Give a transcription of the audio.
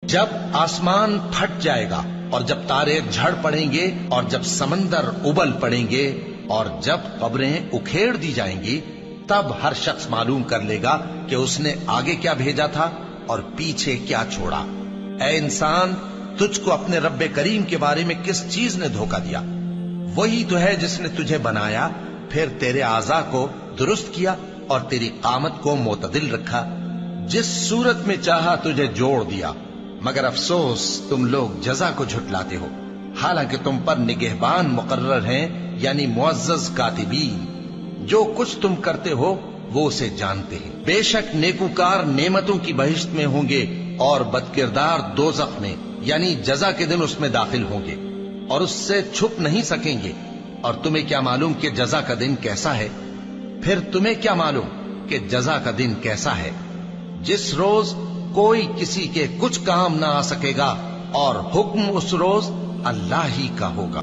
جب آسمان پھٹ جائے گا اور جب تارے جھڑ پڑیں گے اور جب سمندر ابل پڑیں گے اور جب قبریں اکھیڑ دی جائیں گی، تب ہر شخص معلوم کر لے گا کہ اس نے آگے کیا بھیجا تھا اور پیچھے کیا چھوڑا۔ اے انسان، تجھ کو اپنے رب کریم کے بارے میں کس چیز نے دھوکہ دیا؟ وہی تو ہے جس نے تجھے بنایا، پھر تیرے اعضاء کو درست کیا اور تیری قامت کو معتدل رکھا، جس صورت میں چاہا تجھے جوڑ دیا۔ مگر افسوس تم لوگ جزا کو جھٹلاتے ہو، حالانکہ تم پر نگہبان مقرر ہیں، یعنی معزز کاتبین۔ جو کچھ تم کرتے ہو وہ اسے جانتے ہیں۔ بے شک نیکوکار نعمتوں کی بہشت میں ہوں گے اور بدکردار دوزخ میں، یعنی جزا کے دن اس میں داخل ہوں گے اور اس سے چھپ نہیں سکیں گے۔ اور تمہیں کیا معلوم کہ جزا کا دن کیسا ہے؟ پھر تمہیں کیا معلوم کہ جزا کا دن کیسا ہے؟ جس روز کوئی کسی کے کچھ کام نہ آ سکے گا اور حکم اس روز اللہ ہی کا ہوگا۔